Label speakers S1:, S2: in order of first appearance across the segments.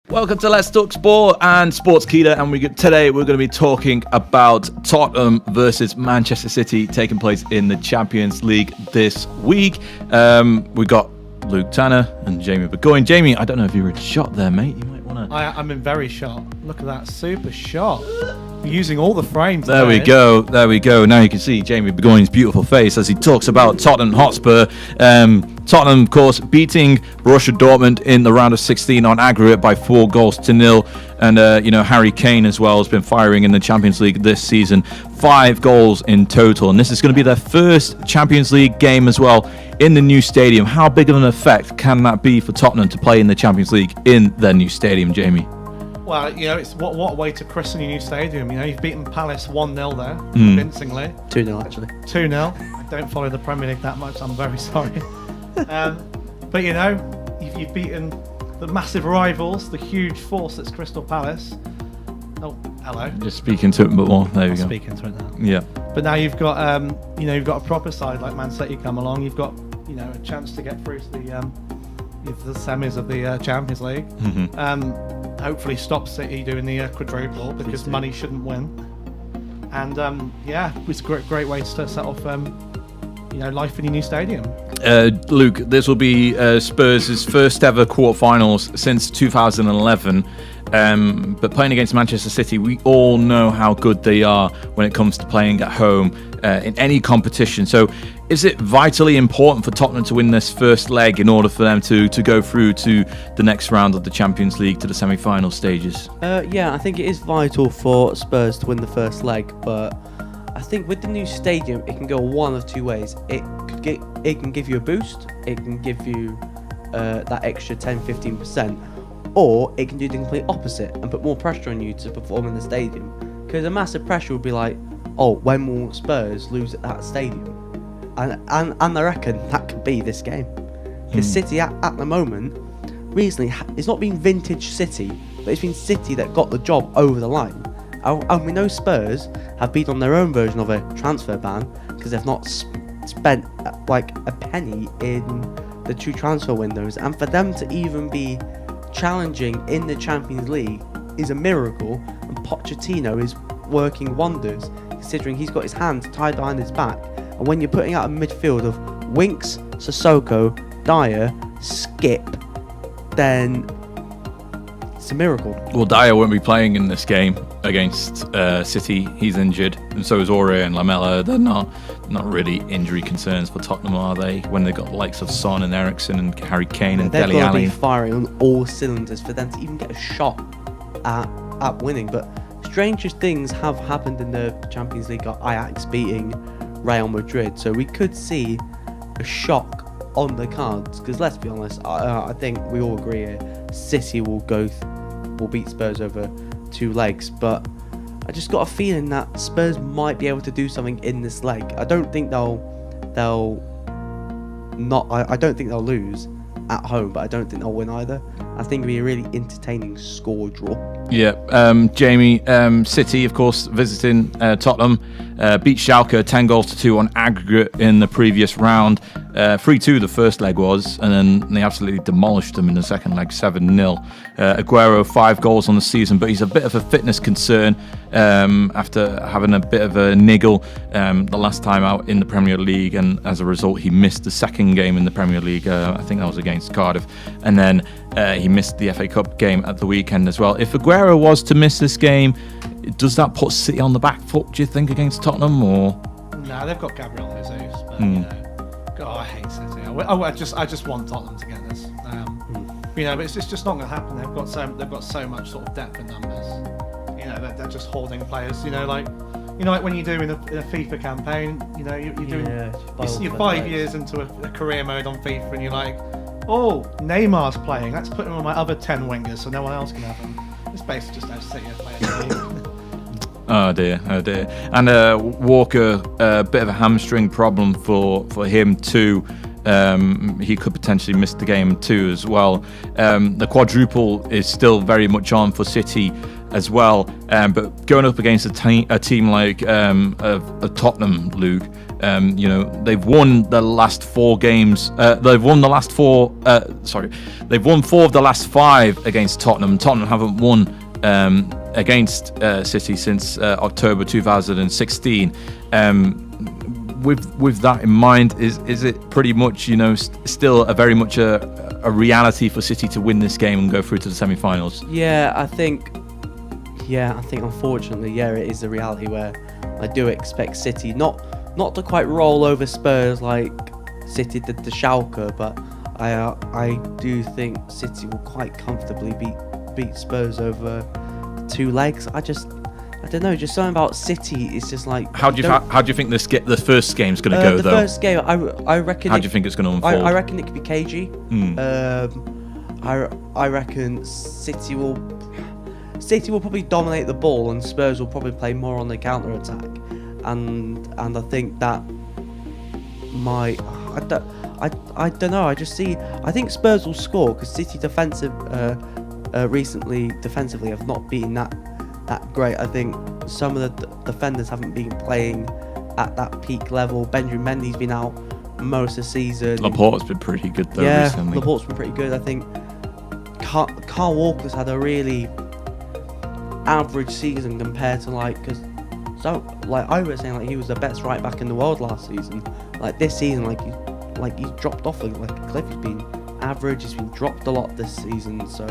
S1: Welcome to Let's Talk Sport and Sportskeeda, and today we're going to be talking about Tottenham versus Manchester City taking place in the Champions League this week. We got Luke Tanner and Jamie Burgoyne. Jamie, I don't know if you were in shot there, mate. You might want to.
S2: I'm in very shot. Look at that super shot. We're using all the frames.
S1: There we go. Now you can see Jamie Burgoyne's beautiful face as he talks about Tottenham Hotspur. Tottenham, of course, beating Borussia Dortmund in the round of 16 on aggregate by 4-0. And, Harry Kane as well has been firing in the Champions League this season. 5 goals in total. And this is going to be their first Champions League game as well in the new stadium. How big of an effect can that be for Tottenham to play in the Champions League in their new stadium, Jamie?
S2: Well, it's what a way to christen your new stadium. You've beaten Palace 1-0 there, convincingly.
S3: 2-0, actually.
S2: 2-0. I don't follow the Premier League that much. I'm very sorry. But you've beaten the massive rivals, the huge force that's Crystal Palace. Oh, hello.
S1: Just speaking to it a bit more. There you go.
S2: Speaking to it now.
S1: Yeah.
S2: But now you've got, you've got a proper side like Man City come along. You've got, a chance to get through to the semis of the Champions League.
S1: Mm-hmm.
S2: Hopefully stop City doing the quadruple because money shouldn't win. And it's a great way to set off life in your new stadium.
S1: Luke, this will be Spurs' first ever quarterfinals since 2011. But playing against Manchester City, we all know how good they are when it comes to playing at home in any competition. So is it vitally important for Tottenham to win this first leg in order for them to go through to the next round of the Champions League, to the semi-final stages?
S3: I think it is vital for Spurs to win the first leg, but I think with the new stadium, it can go one of two ways. It can give you a boost, it can give you that extra 10-15%, or it can do the complete opposite and put more pressure on you to perform in the stadium. Because a massive pressure would be like, oh, when will Spurs lose at that stadium? And I reckon that could be this game. Because City at the moment, recently, it's not been vintage City, but it's been City that got the job over the line. And we know Spurs have been on their own version of a transfer ban because they've not spent like a penny in the 2 transfer windows. And for them to even be challenging in the Champions League is a miracle. And Pochettino is working wonders considering he's got his hands tied behind his back. And when you're putting out a midfield of Winks, Sissoko, Dyer, Skip, then it's a miracle.
S1: Well, Dyer won't be playing in this game against City. He's injured, and so is Aurier and Lamela. They're not really injury concerns for Tottenham, are they? When they've got the likes of Son and Eriksen and Harry Kane and Dele Alli.
S3: They've got to be firing on all cylinders for them to even get a shot at winning. But stranger things have happened in the Champions League. Got Ajax beating Real Madrid, so we could see a shock on the cards. Because let's be honest, I think we all agree here, City will beat Spurs over 2 legs, but I just got a feeling that Spurs might be able to do something in this leg. I don't think they'll lose at home, but I don't think they'll win either. I think it'll be a really entertaining score draw.
S1: Yeah, Jamie, City, of course, visiting Tottenham, beat Schalke 10-2 on aggregate in the previous round. 3-2 the first leg was, and then they absolutely demolished them in the second leg, 7-0. Aguero, 5 goals on the season, but he's a bit of a fitness concern after having a bit of a niggle the last time out in the Premier League, and as a result he missed the second game in the Premier League. I think that was against Cardiff, and then he missed the FA Cup game at the weekend as well. If Aguero was to miss this game, does that put City on the back foot, do you think, against Tottenham? Or
S2: no, they've got Gabriel Jesus, but God, I hate City. I just want Tottenham to get this. But it's just not going to happen. They've got so much sort of depth in numbers. They're just holding players. Like when you do in a FIFA campaign, you're 5 years into a career mode on FIFA, and you're like, oh, Neymar's playing. Let's put him on my other 10 wingers so no one else can have him. It's basically just how City are playing.
S1: Oh dear. And Walker, a bit of a hamstring problem for him too. He could potentially miss the game too as well. The quadruple is still very much on for City as well. But going up against a team like Tottenham, Luke, They've won the last 4 games. They've won the last 4. They've won 4 of the last 5 against Tottenham. Tottenham haven't won against City since October 2016. With that in mind, is it pretty much still very much a reality for City to win this game and go through to the semi-finals?
S3: Yeah, I think unfortunately, it is a reality where I do expect City not to quite roll over Spurs like City did to Schalke, but I do think City will quite comfortably beat Spurs over 2 legs. I don't know, just something about City is just like. How do
S1: you think the first game's going to go though?
S3: The first game, I reckon.
S1: How do you think it's going to unfold?
S3: I reckon it could be cagey. I reckon City will probably dominate the ball, and Spurs will probably play more on the counter attack, and I think that might. I don't know. I think Spurs will score because City recently defensively have not been that great. I think some of the defenders haven't been playing at that peak level. Benjamin Mendy's been out most of the season.
S1: Laporte's been pretty good though recently.
S3: Laporte's been pretty good. I think Carl Walker's had a really average season compared to I was saying he was the best right back in the world last season. This season he's dropped off like a cliff. He's been average. He's been dropped a lot this season. So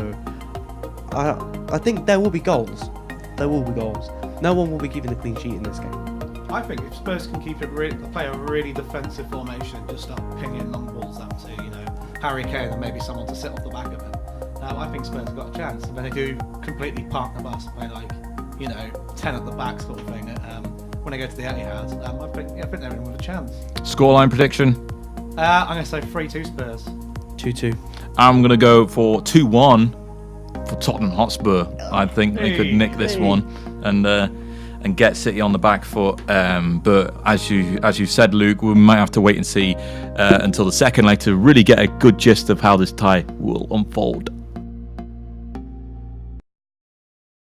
S3: I think there will be goals. There will be goals. No one will be keeping a clean sheet in this game.
S2: I think if Spurs can play a really defensive formation, just start pinging long balls up to Harry Kane and maybe someone to sit off the back of him, I think Spurs have got a chance. And then they do completely park the bus, play 10 at the back sort of thing. When they go to the Etihad, I think they're in with a chance.
S1: Scoreline prediction?
S2: I'm going to say 3-2 Spurs.
S3: 2-2.
S1: I'm going to go for 2-1 for Tottenham Hotspur. I think they could nick this one and get City on the back foot. But as you said, Luke, we might have to wait and see until the second leg to really get a good gist of how this tie will unfold.